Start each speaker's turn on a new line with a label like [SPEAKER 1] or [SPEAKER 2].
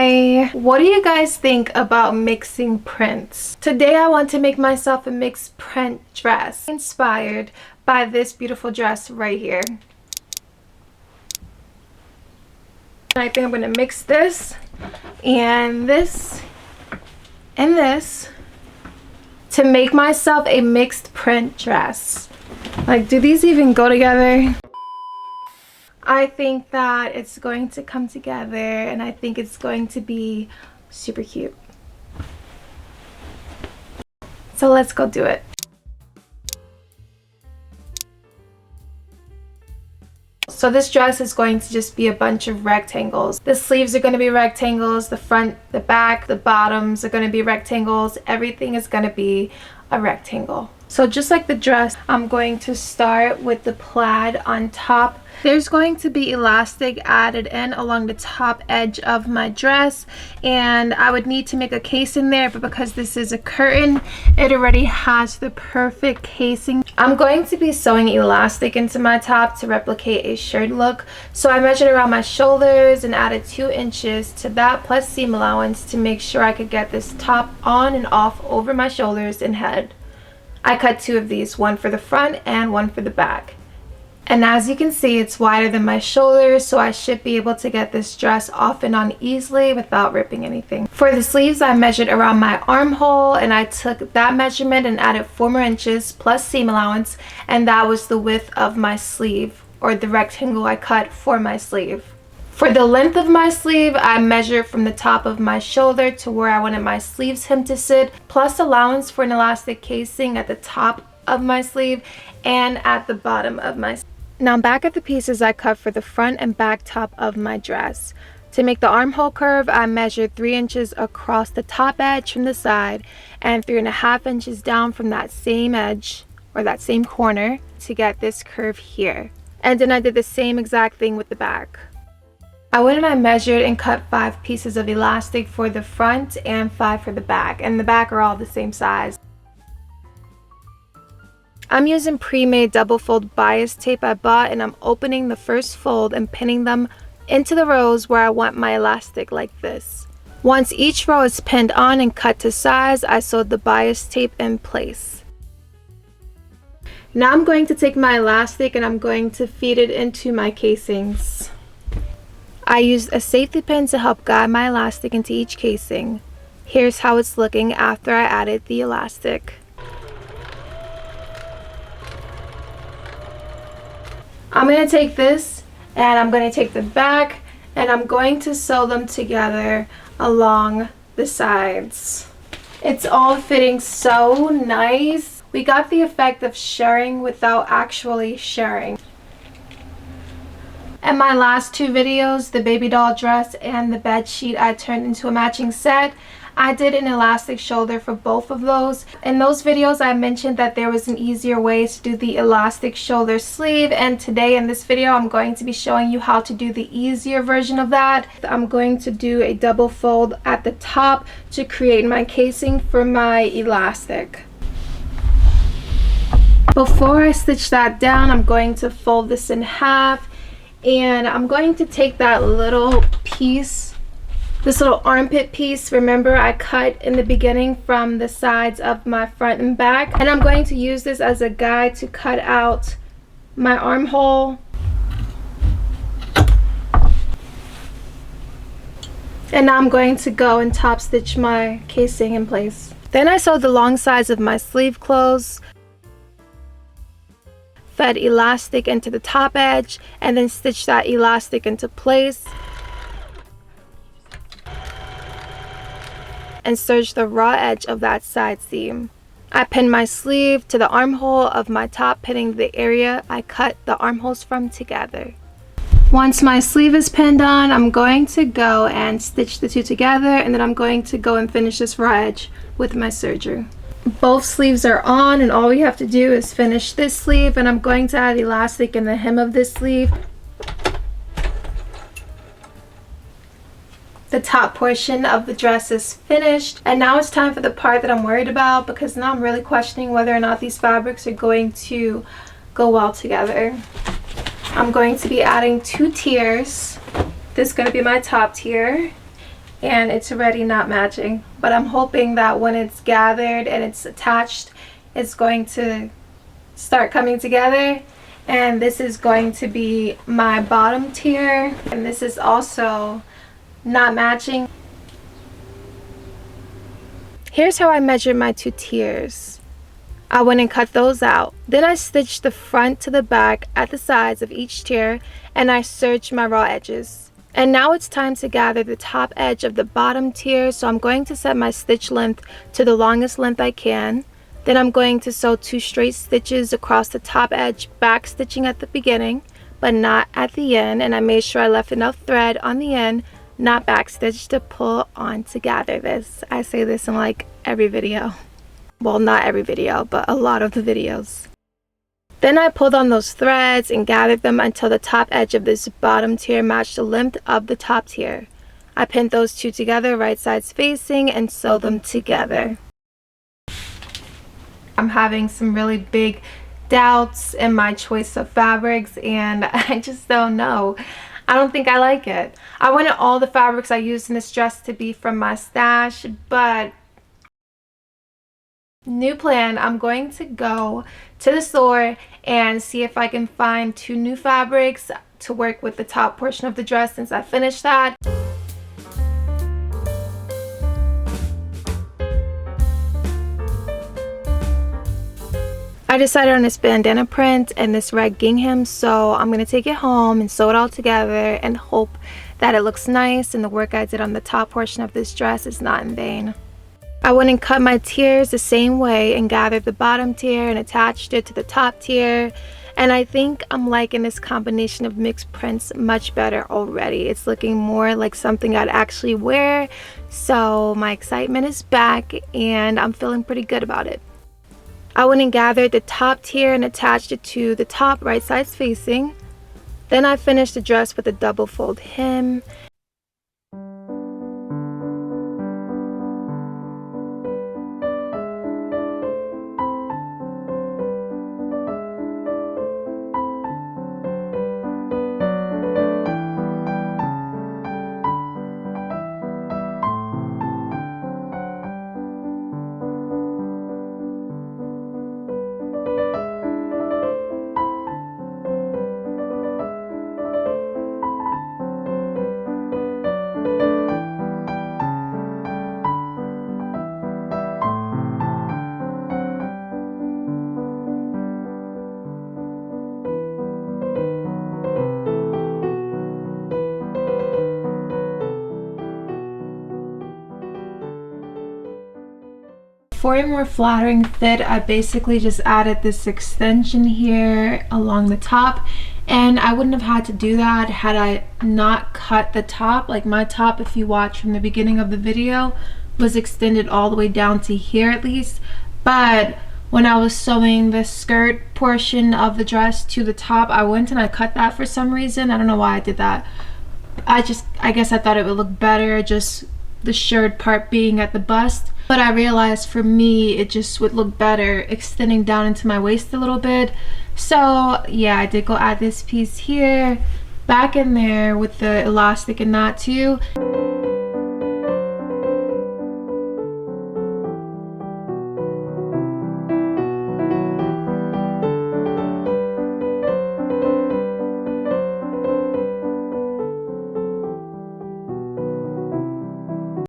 [SPEAKER 1] Hi! What do you guys think about mixing prints? Today I want to make myself a mixed print dress inspired by this beautiful dress right here. I think I'm going to mix this and this and this to make myself a mixed print dress. Like, do these even go together? I think that it's going to come together and I think it's going to be super cute. So let's go do it. So this dress is going to just be a bunch of rectangles. The sleeves are going to be rectangles, the front, the back, the bottoms are going to be rectangles. Everything is going to be a rectangle. So just like the dress, I'm going to start with the plaid on top. There's going to be elastic added in along the top edge of my dress, and I would need to make a casing there, but because this is a curtain, it already has the perfect casing. I'm going to be sewing elastic into my top to replicate a shirt look. So I measured around my shoulders and added 2 inches to that plus seam allowance to make sure I could get this top on and off over my shoulders and head. I cut 2 of these, one for the front and one for the back. And as you can see, it's wider than my shoulders, so I should be able to get this dress off and on easily without ripping anything. For the sleeves, I measured around my armhole and I took that measurement and added 4 more inches plus seam allowance, and that was the width of my sleeve, or the rectangle I cut for my sleeve. For the length of my sleeve, I measured from the top of my shoulder to where I wanted my sleeves hem to sit, plus allowance for an elastic casing at the top of my sleeve and at the bottom of my sleeve. Now back at the pieces I cut for the front and back top of my dress. To make the armhole curve, I measured 3 inches across the top edge from the side and 3.5 inches down from that same edge, or that same corner, to get this curve here. And then I did the same exact thing with the back. I went and I measured and cut 5 pieces of elastic for the front and 5 for the back, and the back are all the same size. I'm using pre-made double fold bias tape I bought, and I'm opening the first fold and pinning them into the rows where I want my elastic, like this. Once each row is pinned on and cut to size, I sewed the bias tape in place. Now I'm going to take my elastic and I'm going to feed it into my casings. I used a safety pin to help guide my elastic into each casing. Here's how it's looking after I added the elastic. I'm going to take this and I'm going to take the back and I'm going to sew them together along the sides. It's all fitting so nice. We got the effect of sharing without actually sharing. In my last 2 videos, the baby doll dress and the bed sheet I turned into a matching set. I did an elastic shoulder for both of those. In those videos I mentioned that there was an easier way to do the elastic shoulder sleeve, and today in this video I'm going to be showing you how to do the easier version of that. I'm going to do a double fold at the top to create my casing for my elastic. Before I stitch that down, I'm going to fold this in half, and I'm going to take that little piece, this little armpit piece, remember I cut in the beginning from the sides of my front and back, and I'm going to use this as a guide to cut out my armhole. And now I'm going to go and top stitch my casing in place. Then I sewed the long sides of my sleeve closed, fed elastic into the top edge, and then stitched that elastic into place and serged the raw edge of that side seam. I pinned my sleeve to the armhole of my top, pinning the area I cut the armholes from together. Once my sleeve is pinned on, I'm going to go and stitch the 2 together, and then I'm going to go and finish this raw edge with my serger. Both sleeves are on, and all we have to do is finish this sleeve, and I'm going to add elastic in the hem of this sleeve. The top portion of the dress is finished, and now it's time for the part that I'm worried about, because now I'm really questioning whether or not these fabrics are going to go well together. I'm going to be adding 2 tiers. This is going to be my top tier, and it's already not matching, but I'm hoping that when it's gathered and it's attached, it's going to start coming together. And this is going to be my bottom tier, and this is also not matching. Here's how I measured my 2 tiers. I went and cut those out. Then I stitched the front to the back at the sides of each tier, and I serged my raw edges. And now it's time to gather the top edge of the bottom tier, so I'm going to set my stitch length to the longest length I can. Then I'm going to sew 2 straight stitches across the top edge, back stitching at the beginning, but not at the end, and I made sure I left enough thread on the end, not backstitch, to pull on to gather this. I say this in like every video. Well, not every video, but a lot of the videos. Then I pulled on those threads and gathered them until the top edge of this bottom tier matched the length of the top tier. I pinned those 2 together, right sides facing, and sewed them together. I'm having some really big doubts in my choice of fabrics, and I just don't know. I don't think I like it. I wanted all the fabrics I used in this dress to be from my stash, but new plan, I'm going to go to the store and see if I can find 2 new fabrics to work with the top portion of the dress since I finished that. I decided on this bandana print and this red gingham, so I'm going to take it home and sew it all together and hope that it looks nice and the work I did on the top portion of this dress is not in vain. I went and cut my tiers the same way and gathered the bottom tier and attached it to the top tier, and I think I'm liking this combination of mixed prints much better already. It's looking more like something I'd actually wear, so my excitement is back and I'm feeling pretty good about it. I went and gathered the top tier and attached it to the top, right sides facing. Then I finished the dress with a double fold hem. For a more flattering fit, I basically just added this extension here along the top, and I wouldn't have had to do that had I not cut the top. Like my top, if you watch from the beginning of the video, was extended all the way down to here at least, but when I was sewing the skirt portion of the dress to the top, I went and I cut that for some reason. I don't know why I did that. I guess I thought it would look better just the shirt part being at the bust, but I realized for me it just would look better extending down into my waist a little bit. So yeah, I did go add this piece here back in there with the elastic and knot too.